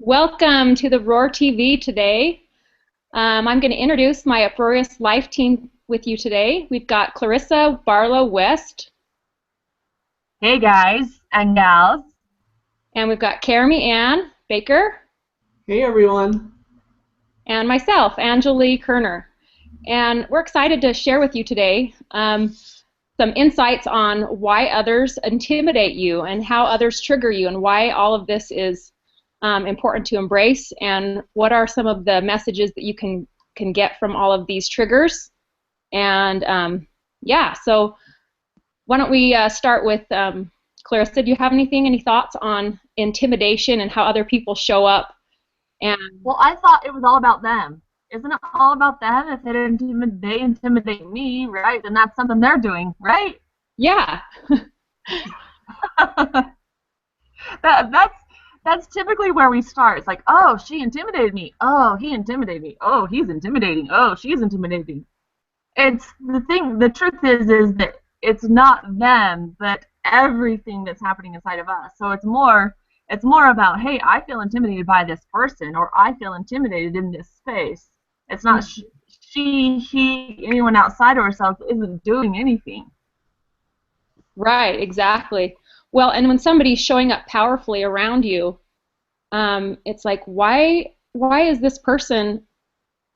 Welcome to the Roar TV today. I'm going to introduce my Uproarious Life team with you today. We've got Clarissa Barlow West, Hey guys and gals. and we've got Carmi Ann Baker, Hey everyone. and myself, Angelie Kerner. And we're excited to share with you today some insights on why others intimidate you and how others trigger you and why all of this is important to embrace, and what are some of the messages that you can get from all of these triggers. And yeah, so why don't we start with Clarissa? Do you have any thoughts on intimidation and how other people show up? And Well, I thought it was all about them. Isn't it all about them? If they intimidate me, right? Then that's something they're doing, right? yeah, That's typically where we start. It's like, oh, she intimidated me. Oh, he intimidated me. Oh, he's intimidating. Oh, she's intimidating. It's the thing. The truth is that it's not them, but everything that's happening inside of us. So it's more about, hey, I feel intimidated by this person, or I feel intimidated in this space. It's not she, he, anyone outside of ourselves isn't doing anything. right, exactly. Well, and when somebody's showing up powerfully around you, it's like, why is this person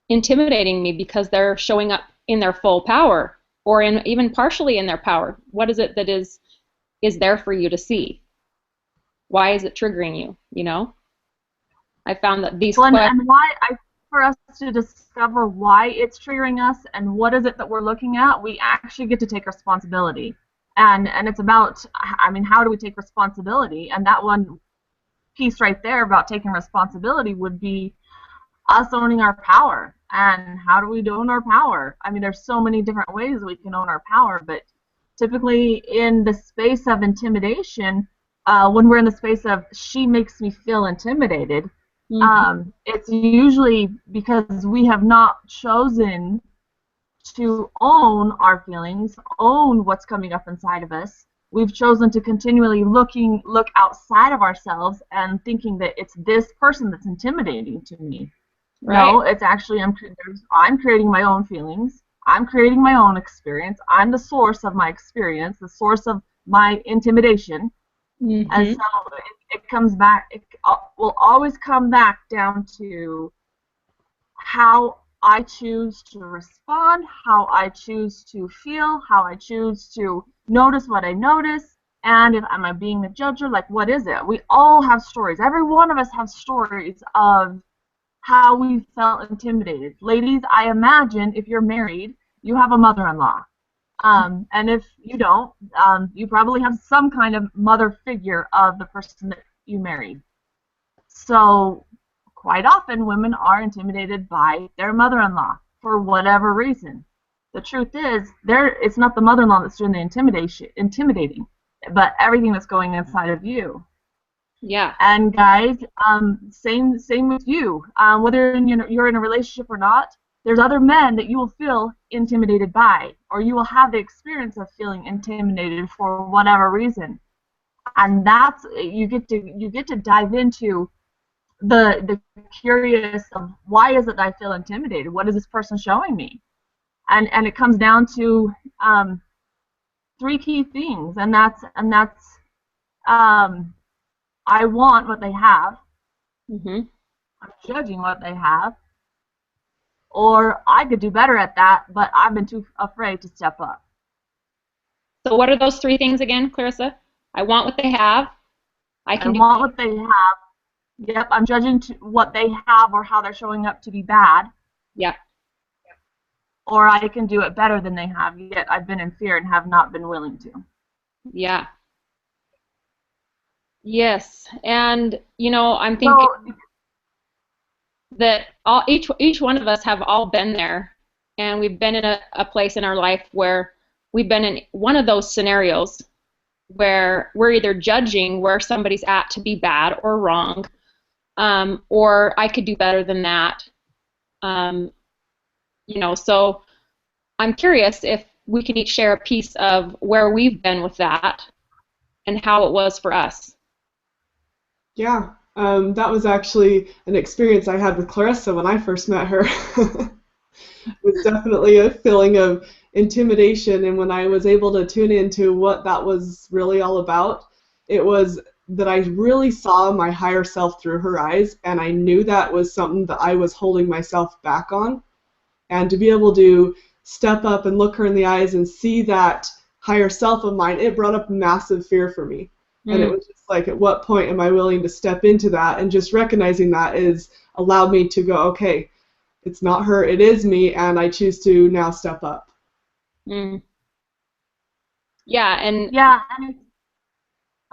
intimidating me? Because they're showing up in their full power, or in even partially in their power. What is it that is there for you to see? Why is it triggering you? You know, I found that these Well, questions. and for us to discover why it's triggering us and what is it that we're looking at, we actually get to take responsibility. And it's about, I mean, how do we take responsibility? And that one piece right there about taking responsibility would be us owning our power. And how do we own our power? I mean, there's so many different ways we can own our power, but typically in the space of intimidation, when we're in the space of she makes me feel intimidated, it's usually because we have not chosen to own our feelings, own what's coming up inside of us. We've chosen to continually look outside of ourselves and thinking that it's this person that's intimidating to me. Right. No, it's actually I'm creating my own feelings. I'm creating my own experience. I'm the source of my experience, the source of my intimidation. And so it comes back. It will always come back down to how I choose to respond, how I choose to feel, how I choose to notice what I notice, and if am I being the judger? Like, what is it? We all have stories. Every one of us has stories of how we felt intimidated. Ladies, I imagine if you're married, you have a mother-in-law. And if you don't, you probably have some kind of mother figure of the person that you married. So quite often women are intimidated by their mother-in-law for whatever reason. The truth is, it's not the mother-in-law that's doing the intimidating, but everything that's going inside of you. Yeah. And guys, same with you. Whether you're in a relationship or not, there's other men that you will feel intimidated by, or you will have the experience of feeling intimidated for whatever reason. And that's you get to dive into the curious of why is it that I feel intimidated? What is this person showing me? And it comes down to three key things, and that's I want what they have. I'm judging what they have, or I could do better at that, but I've been too afraid to step up. So what are those three things again, Clarissa? I want what they have. I want what they have. Yep, I'm judging what they have or how they're showing up to be bad. Yeah. Or I can do it better than they have, yet I've been in fear and have not been willing to. Yeah. Yes, and I'm thinking that each one of us have all been there, and we've been in a place in our life where we've been in one of those scenarios where we're either judging where somebody's at to be bad or wrong, or I could do better than that. So I'm curious if we can each share a piece of where we've been with that and how it was for us. Yeah, That was actually an experience I had with Clarissa when I first met her. It was definitely a feeling of intimidation, and when I was able to tune into what that was really all about, it was that I really saw my higher self through her eyes, and I knew that was something that I was holding myself back on. And to be able to step up and look her in the eyes and see that higher self of mine, it brought up massive fear for me. And it was just like, at what point am I willing to step into that? And just recognizing that is allowed me to go, okay, it's not her, it is me, and I choose to now step up. Mm. Yeah, and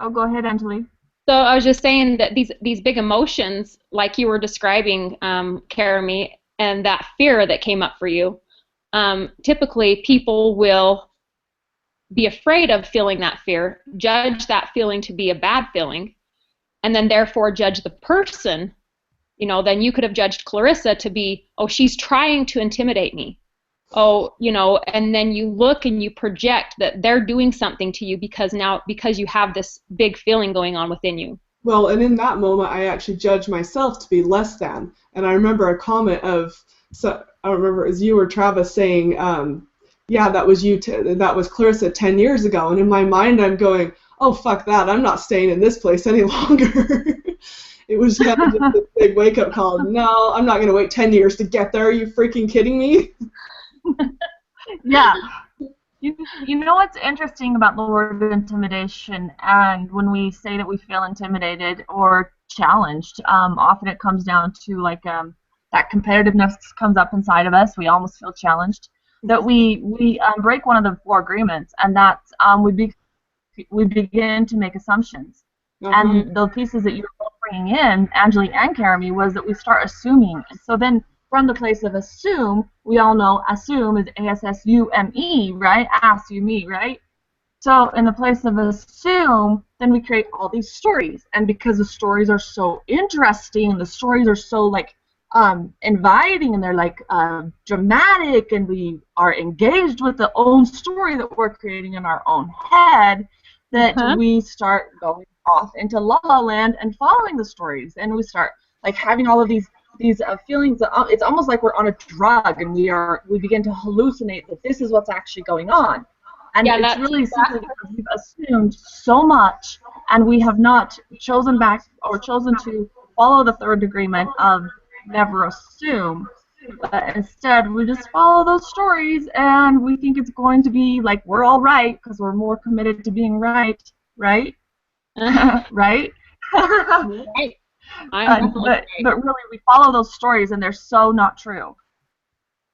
Oh, go ahead, Angeli. so I was just saying that these big emotions, like you were describing, Karami, and that fear that came up for you, typically people will be afraid of feeling that fear, judge that feeling to be a bad feeling, and then therefore judge the person. Then you could have judged Clarissa to be, oh, she's trying to intimidate me. Oh, and then you look and you project that they're doing something to you because you have this big feeling going on within you. Well, and in that moment, I actually judged myself to be less than. And I remember a comment so I don't remember, it was you or Travis saying, yeah, that was that was Clarissa 10 years ago. And in my mind, I'm going, oh, fuck that. I'm not staying in this place any longer. It was kind of just a big wake-up call. No, I'm not going to wait 10 years to get there. Are you freaking kidding me? Yeah. You know what's interesting about the word intimidation, and when we say that we feel intimidated or challenged, often it comes down to like that competitiveness comes up inside of us. We almost feel challenged. That we break one of the 4 agreements, and that's we begin to make assumptions. And the pieces that you were both bringing in, Angeli and Karami, was that we start assuming. So then from the place of assume, we all know assume is A-S-S-U-M-E, right? Assume me, right? So in the place of assume, then we create all these stories. And because the stories are so interesting, and the stories are so like inviting, and they're like dramatic, and we are engaged with the own story that we're creating in our own head, that we start going off into la la land and following the stories, and we start like having all of these feelings. It's almost like we're on a drug, and we begin to hallucinate that this is what's actually going on. And it's really simply because we've assumed so much, and we have not chosen to follow the 3rd agreement of never assume. But instead, we just follow those stories, and we think it's going to be like we're all right because we're more committed to being right, right? Right? Right. But really, we follow those stories, and they're so not true.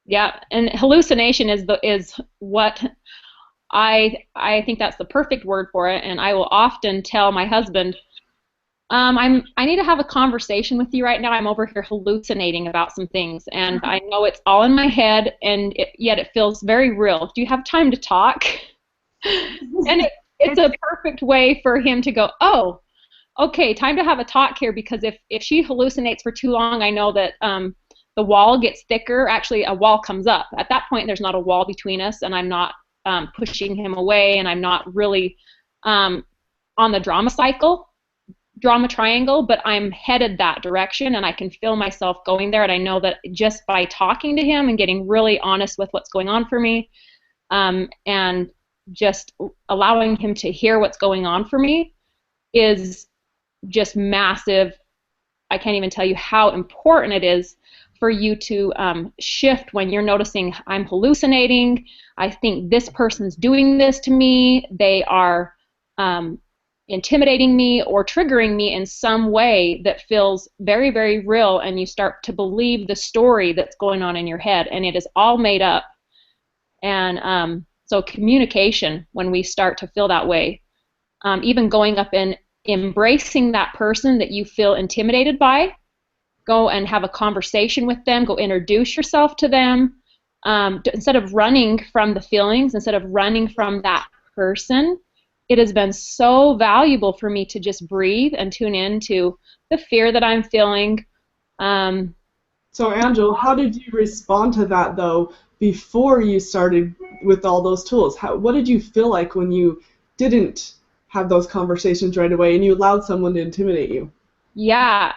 Yeah, and hallucination is what I think that's the perfect word for it. And I will often tell my husband, I need to have a conversation with you right now. I'm over here hallucinating about some things, and I know it's all in my head, and yet it feels very real. Do you have time to talk? And it's a perfect way for him to go, oh, okay, time to have a talk here, because if she hallucinates for too long, I know that the wall gets thicker. Actually, a wall comes up. At that point, there's not a wall between us, and I'm not pushing him away, and I'm not really on the drama triangle, but I'm headed that direction, and I can feel myself going there, and I know that just by talking to him and getting really honest with what's going on for me, and just allowing him to hear what's going on for me is just massive. I can't even tell you how important it is for you to shift when you're noticing I'm hallucinating. I think this person's doing this to me. They are intimidating me or triggering me in some way that feels very, very real, and you start to believe the story that's going on in your head, and it is all made up. And so communication, when we start to feel that way, even going up and embracing that person that you feel intimidated by, go and have a conversation with them, go introduce yourself to them, instead of running from the feelings, instead of running from that person. It has been so valuable for me to just breathe and tune into the fear that I'm feeling. So, Angel, how did you respond to that, though, before you started with all those tools? What did you feel like when you didn't have those conversations right away and you allowed someone to intimidate you? Yeah,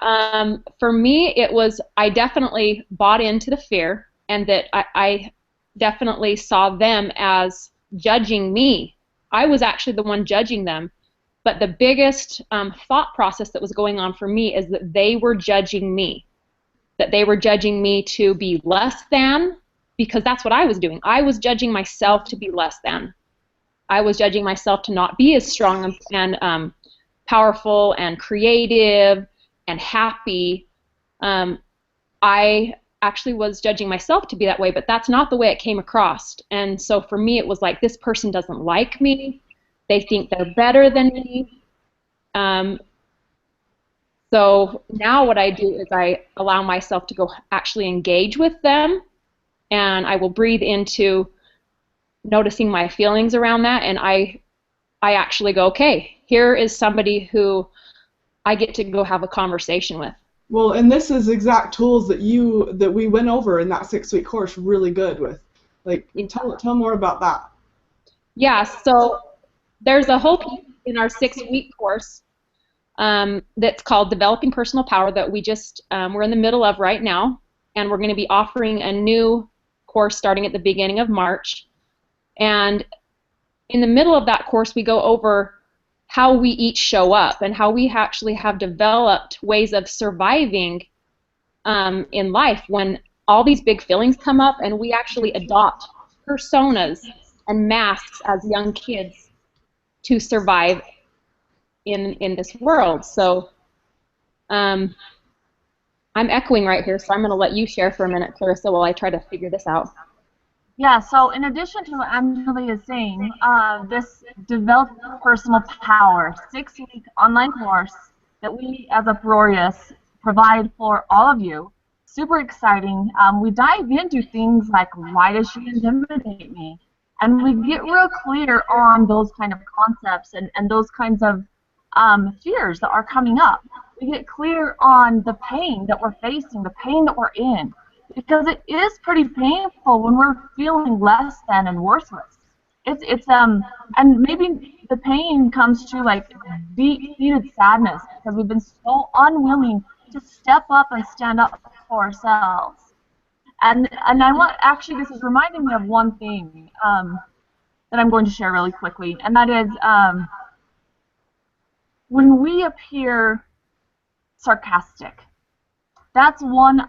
for me, it was, I definitely bought into the fear, and that I definitely saw them as judging me. I was actually the one judging them. But the biggest thought process that was going on for me is that they were judging me, that they were judging me to be less than, because that's what I was doing. I was judging myself to be less than. I was judging myself to not be as strong and powerful and creative and happy. Um, I actually was judging myself to be that way, but that's not the way it came across. And so for me, it was like, this person doesn't like me. They think they're better than me. Um, so now what I do is I allow myself to go actually engage with them, and I will breathe into noticing my feelings around that, and I actually go, okay, here is somebody who I get to go have a conversation with. Well, and this is exact tools that we went over in that 6-week course really good with. Like, tell more about that. Yeah, so there's a whole piece in our 6-week course that's called Developing Personal Power that we're in the middle of right now, and we're going to be offering a new course starting at the beginning of March. And in the middle of that course, we go over how we each show up and how we actually have developed ways of surviving in life when all these big feelings come up, and we actually adopt personas and masks as young kids to survive in this world. So I'm echoing right here, so I'm going to let you share for a minute, Clarissa, while I try to figure this out. Yeah, so in addition to what Angela is saying, this Develop Personal Power 6-week online course that we as Uproarious provide for all of you, super exciting. We dive into things like, why does she intimidate me? And we get real clear on those kind of concepts and those kinds of fears that are coming up. We get clear on the pain that we're facing, the pain that we're in, because it is pretty painful when we're feeling less than and worthless. And maybe the pain comes to like deep-seated sadness because we've been so unwilling to step up and stand up for ourselves. And I want, actually, this is reminding me of one thing that I'm going to share really quickly, and that is when we appear sarcastic. That's one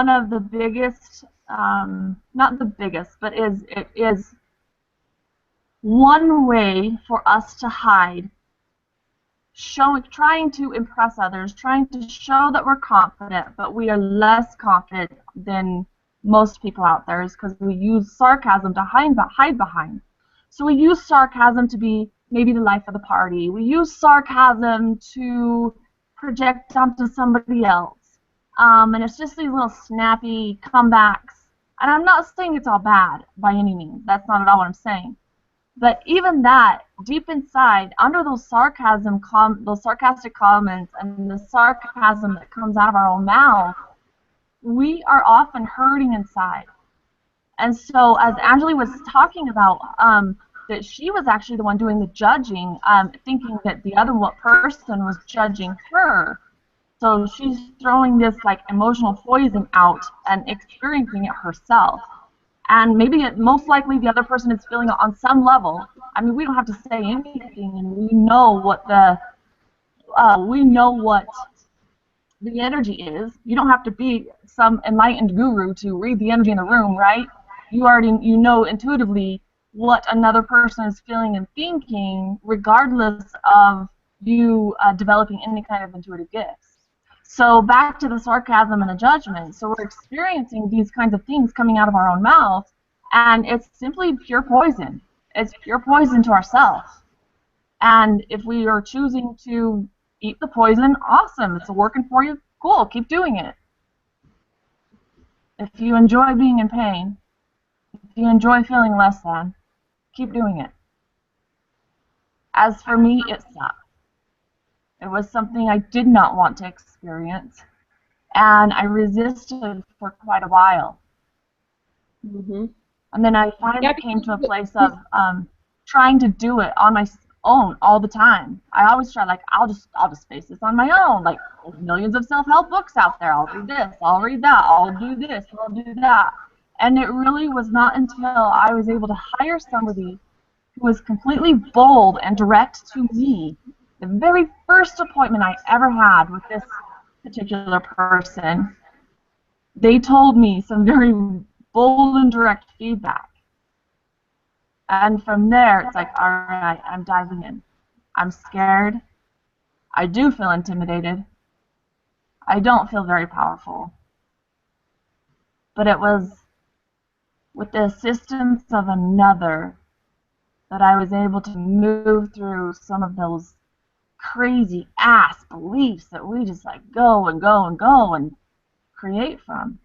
of the biggest, not the biggest, but it is one way for us to hide, trying to impress others, trying to show that we're confident, but we are less confident than most people out there, is because we use sarcasm to hide behind. So we use sarcasm to be maybe the life of the party. We use sarcasm to project onto somebody else. And it's just these little snappy comebacks. And I'm not saying it's all bad by any means. That's not at all what I'm saying. But even that, deep inside, under those sarcastic comments and the sarcasm that comes out of our own mouth, we are often hurting inside. And so, as Angela was talking about, that she was actually the one doing the judging, thinking that the other person was judging her. So she's throwing this like emotional poison out and experiencing it herself. And maybe most likely the other person is feeling it on some level. I mean, we don't have to say anything, and we know what the energy is. You don't have to be some enlightened guru to read the energy in the room, right? You know intuitively what another person is feeling and thinking, regardless of you developing any kind of intuitive gifts. So back to the sarcasm and the judgment. So we're experiencing these kinds of things coming out of our own mouth, and it's simply pure poison. It's pure poison to ourselves. And if we are choosing to eat the poison, awesome. It's working for you. Cool. Keep doing it. If you enjoy being in pain, if you enjoy feeling less than, keep doing it. As for me, it sucked. It was something I did not want to experience, and I resisted for quite a while. Mm-hmm. And then I finally came to a place of trying to do it on own all the time. I always try, like, I'll just face this on my own. Like, there's millions of self-help books out there. I'll read this, I'll read that, I'll do this, I'll do that. And it really was not until I was able to hire somebody who was completely bold and direct to me. The very first appointment I ever had with this particular person, they told me some very bold and direct feedback. And from there, it's like, all right, I'm diving in. I'm scared. I do feel intimidated. I don't feel very powerful. But it was with the assistance of another that I was able to move through some of those crazy ass beliefs that we just like go and go and go and create from.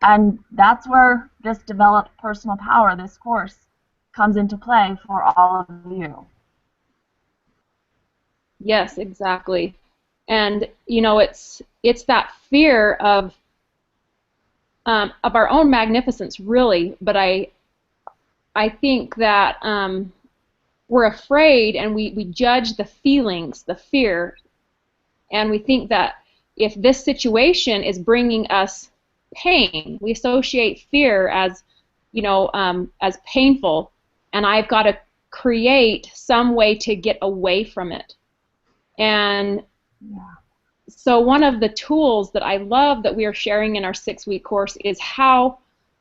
And that's where this Develop Personal Power, this course, comes into play for all of you. Yes, exactly. And you know, it's that fear of our own magnificence, really. But I think that we're afraid, and we judge the feelings, the fear, and we think that if this situation is bringing us pain, we associate fear as, you know, as painful, and I've got to create some way to get away from it. And so one of the tools that I love that we are sharing in our 6-week course is how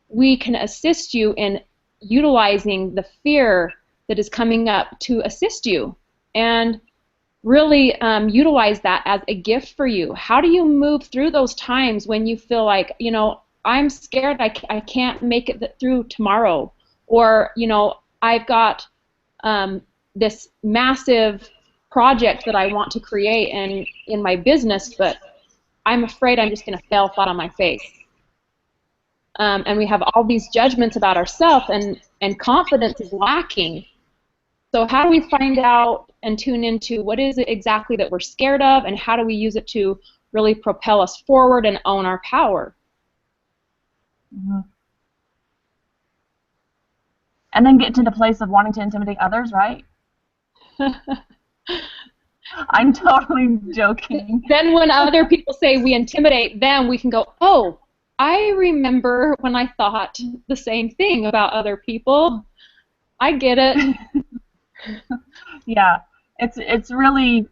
we can assist you in utilizing the fear that is coming up to assist you, and really utilize that as a gift for you. How do you move through those times when you feel like, you know, I'm scared I can't make it through tomorrow, or, you know, I've got this massive project that I want to create in my business, but I'm afraid I'm just going to fail flat on my face. And we have all these judgments about ourselves, and confidence is lacking. So how do we find out and tune into what is it exactly that we're scared of, and how do we use it to really propel us forward and own our power? Mm-hmm. And then get to the place of wanting to intimidate others, right? I'm totally joking. Then when other people say we intimidate them, we can go, oh, I remember when I thought the same thing about other people. I get it. Yeah, it's really,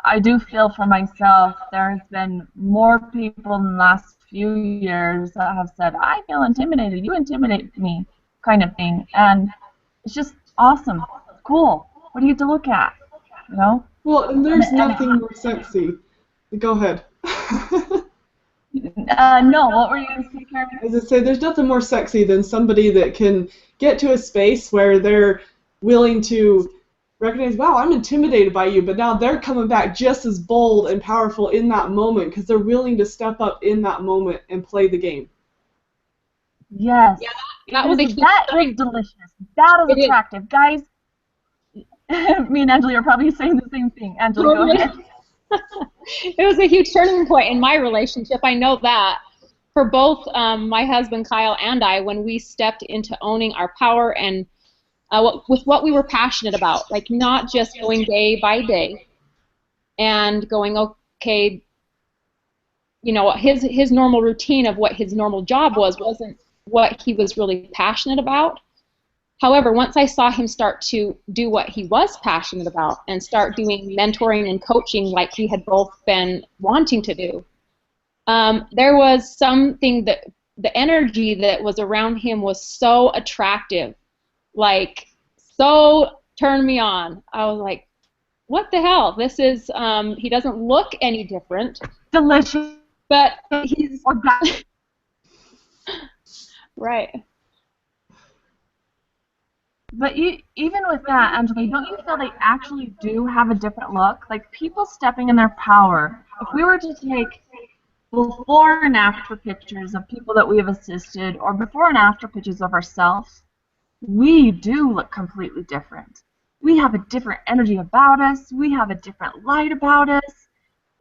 I do feel for myself, there's been more people in the last few years that have said, I feel intimidated, you intimidate me, kind of thing. And it's just awesome. It's cool. What do you have to look at? You know? Well, and there's nothing more sexy. Go ahead. No, what were you going to say, Karen? As I say, there's nothing more sexy than somebody that can get to a space where they're willing to recognize, wow, I'm intimidated by you, but now they're coming back just as bold and powerful in that moment because they're willing to step up in that moment and play the game. Yes. Yeah, that was a huge that is delicious. That is attractive. Guys, me and Angela are probably saying the same thing. Angela, go ahead. It was a huge turning point in my relationship. I know that. For both my husband Kyle and I, when we stepped into owning our power and with what we were passionate about, like not just going day by day and going, okay, you know, his normal routine of what his normal job wasn't what he was really passionate about. However, once I saw him start to do what he was passionate about and start doing mentoring and coaching like we had both been wanting to do, there was something that the energy that was around him was so attractive, like so turned me on. I was like, what the hell? This is, he doesn't look any different. Delicious. But he's... Right. But even with that, Angela, don't you feel they actually do have a different look? Like people stepping in their power. If we were to take before and after pictures of people that we have assisted, or before and after pictures of ourselves, we do look completely different. We have a different energy about us. We have a different light about us.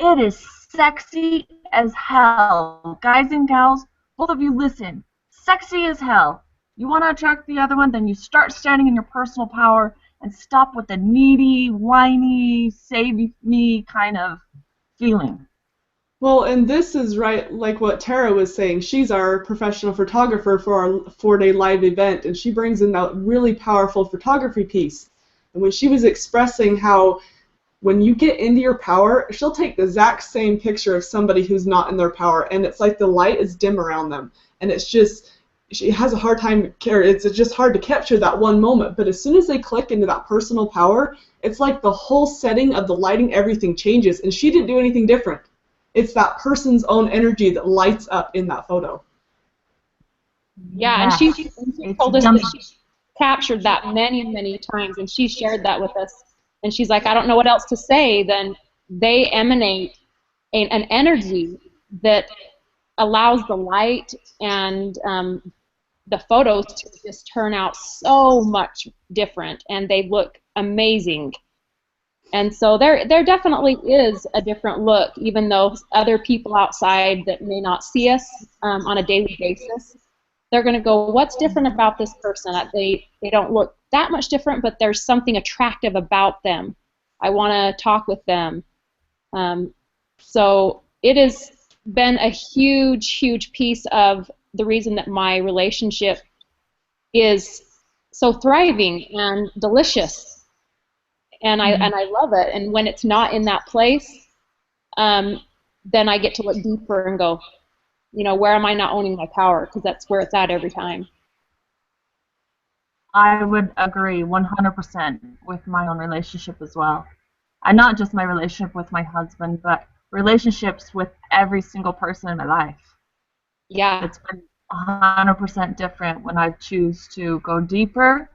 It is sexy as hell. Guys and gals, both of you listen. Sexy as hell. You want to attract the other one, then you start standing in your personal power and stop with the needy, whiny, save me kind of feeling. Well, and this is right like what Tara was saying. She's our professional photographer for our 4-day live event, and she brings in that really powerful photography piece. And when she was expressing how when you get into your power, she'll take the exact same picture of somebody who's not in their power, and it's like the light is dim around them, and it's just she has a hard time. It's just hard to capture that one moment. But as soon as they click into that personal power, it's like the whole setting of the lighting, everything changes, and she didn't do anything different. It's that person's own energy that lights up in that photo. Yeah, and Yes. she It's told us yummy. that she captured that many, many times, and she shared that with us. And she's like, I don't know what else to say than they emanate an energy that allows the light and the photos to just turn out so much different, and they look amazing. And so there definitely is a different look, even though other people outside that may not see us on a daily basis, they're going to go, what's different about this person? They don't look that much different, but there's something attractive about them. I want to talk with them. So it has been a huge, huge piece of the reason that my relationship is so thriving and delicious. And I love it. And when it's not in that place, then I get to look deeper and go, where am I not owning my power? Because that's where it's at every time. I would agree 100% with my own relationship as well. And not just my relationship with my husband, but relationships with every single person in my life. Yeah. It's been 100% different when I choose to go deeper.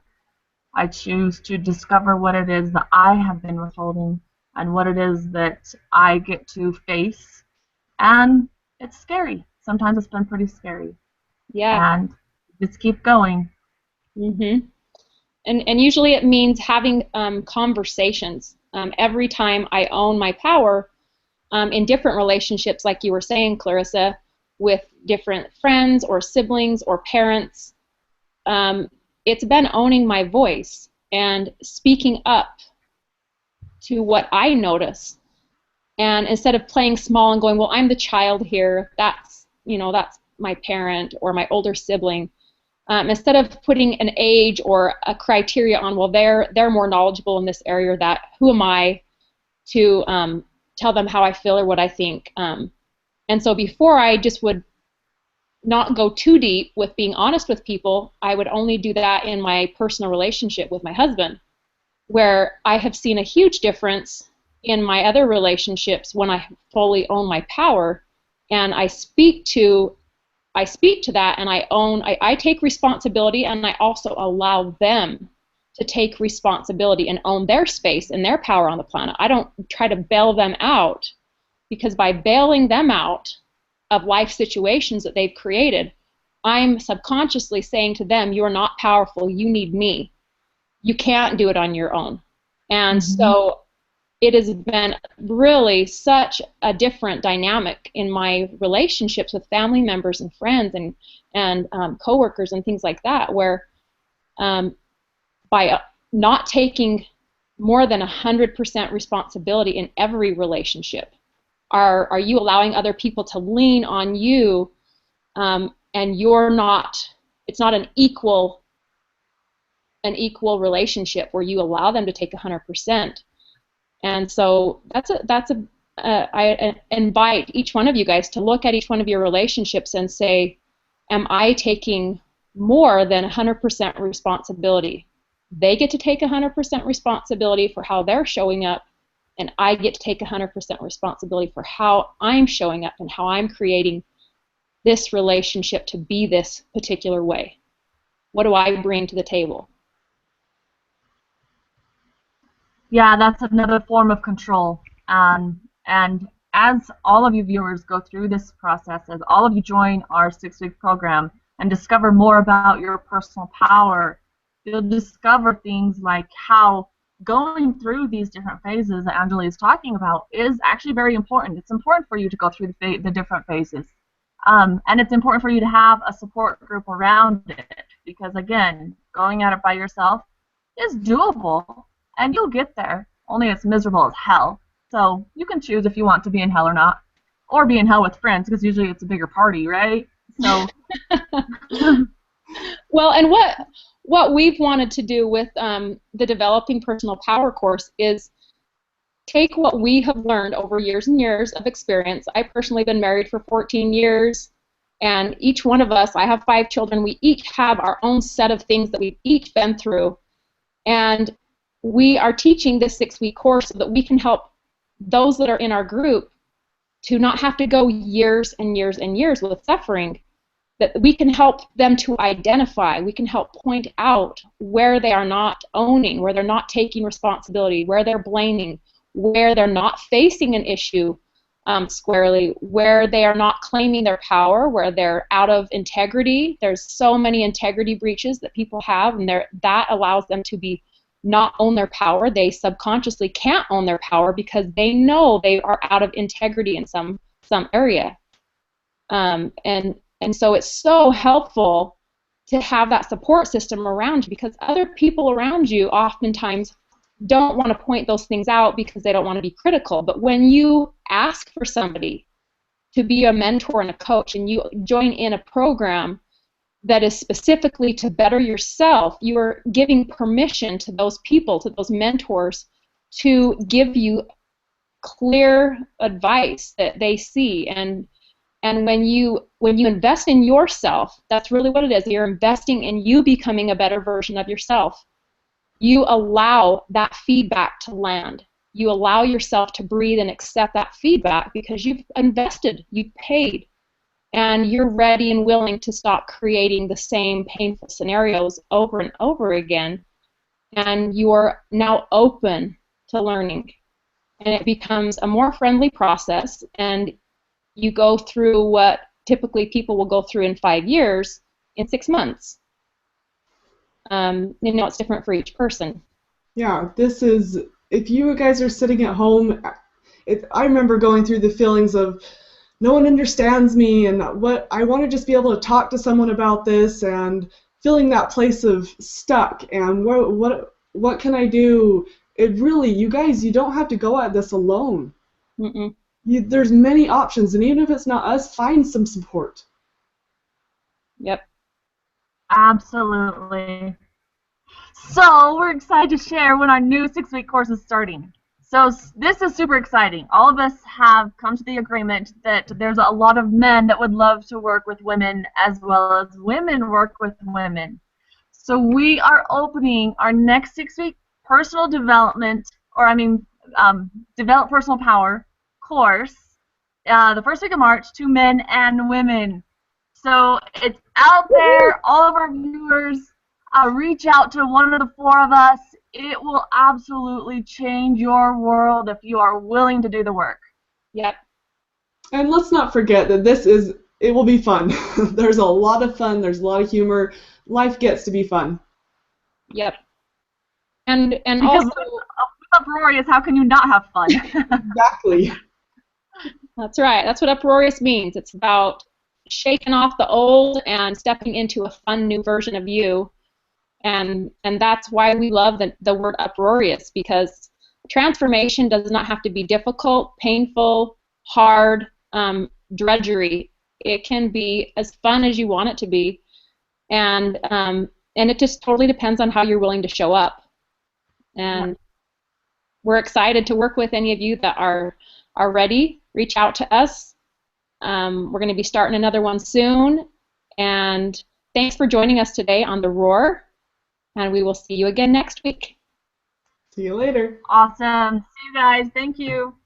I choose to discover what it is that I have been withholding and what it is that I get to face. And it's scary. Sometimes it's been pretty scary. Yeah. And just keep going. Mm-hmm. And usually it means having conversations. Every time I own my power in different relationships, like you were saying, Clarissa, with different friends or siblings or parents, it's been owning my voice and speaking up to what I notice. And instead of playing small and going, well, I'm the child here, that's my parent or my older sibling. Instead of putting an age or a criteria on, well, they're more knowledgeable in this area, that who am I to tell them how I feel or what I think. And so before I just would not go too deep with being honest with people, I would only do that in my personal relationship with my husband, where I have seen a huge difference in my other relationships when I fully own my power and I speak to that, and I take responsibility, and I also allow them to take responsibility and own their space and their power on the planet. I don't try to bail them out, because by bailing them out of life situations that they've created, I'm subconsciously saying to them, you're not powerful, you need me. You can't do it on your own. And so it has been really such a different dynamic in my relationships with family members and friends and coworkers and things like that, where by not taking more than 100% responsibility in every relationship, are you allowing other people to lean on you, and it's not an equal relationship where you allow them to take 100%. And so I invite each one of you guys to look at each one of your relationships and say, am I taking more than 100% responsibility? They get to take 100% responsibility for how they're showing up, and I get to take 100% responsibility for how I'm showing up and how I'm creating this relationship to be this particular way. What do I bring to the table? Yeah, that's another form of control. And as all of you viewers go through this process, as all of you join our 6-week program and discover more about your personal power, you'll discover things like how going through these different phases that Angela is talking about is actually very important. It's important for you to go through the different phases. And it's important for you to have a support group around it, because, again, going at it by yourself, is doable, and you'll get there. Only it's miserable as hell. So you can choose if you want to be in hell or not, or be in hell with friends, because usually it's a bigger party, right? So. Well, and what we've wanted to do with the Developing Personal Power course is take what we have learned over years and years of experience. I personally have been married for 14 years, and each one of us, I have 5 children, we each have our own set of things that we've each been through. And we are teaching this 6-week course so that we can help those that are in our group to not have to go years and years and years with suffering, that we can help them to identify, we can help point out where they are not owning, where they're not taking responsibility, where they're blaming, where they're not facing an issue squarely, where they are not claiming their power, where they're out of integrity. There's so many integrity breaches that people have, and that allows them to be not own their power. They subconsciously can't own their power because they know they are out of integrity in some area. And so it's so helpful to have that support system around you, because other people around you oftentimes don't want to point those things out because they don't want to be critical. But when you ask for somebody to be a mentor and a coach, and you join in a program that is specifically to better yourself, you are giving permission to those people, to those mentors, to give you clear advice that they see. And when you invest in yourself, that's really what it is. You're investing in you becoming a better version of yourself. You allow that feedback to land. You allow yourself to breathe and accept that feedback because you've invested, you've paid, and you're ready and willing to stop creating the same painful scenarios over and over again. And you're now open to learning. And it becomes a more friendly process, and you go through what typically people will go through in 5 years in 6 months. It's different for each person. Yeah, if you guys are sitting at home, I remember going through the feelings of no one understands me, and what I want to just be able to talk to someone about this, and feeling that place of stuck, and what can I do? It really, you guys, you don't have to go at this alone. Mm-mm. There's many options, and even if it's not us, find some support. Yep. Absolutely. So we're excited to share when our new 6-week course is starting. So this is super exciting. All of us have come to the agreement that there's a lot of men that would love to work with women as well as women work with women. So we are opening our next 6-week personal development, develop personal power course the first week of March to men and women. So it's out there, all of our viewers, reach out to one of the 4 of us. It will absolutely change your world if you are willing to do the work. Yep. And let's not forget that it will be fun. There's a lot of fun, there's a lot of humor. Life gets to be fun. Yep. And because also, uproarious, how can you not have fun? Exactly. That's right. That's what uproarious means. It's about shaking off the old and stepping into a fun new version of you. And that's why we love the word uproarious, because transformation does not have to be difficult, painful, hard, drudgery. It can be as fun as you want it to be, and it just totally depends on how you're willing to show up. And we're excited to work with any of you that are ready. Reach out to us. We're going to be starting another one soon. And thanks for joining us today on The Roar. And we will see you again next week. See you later. Awesome. See you guys. Thank you.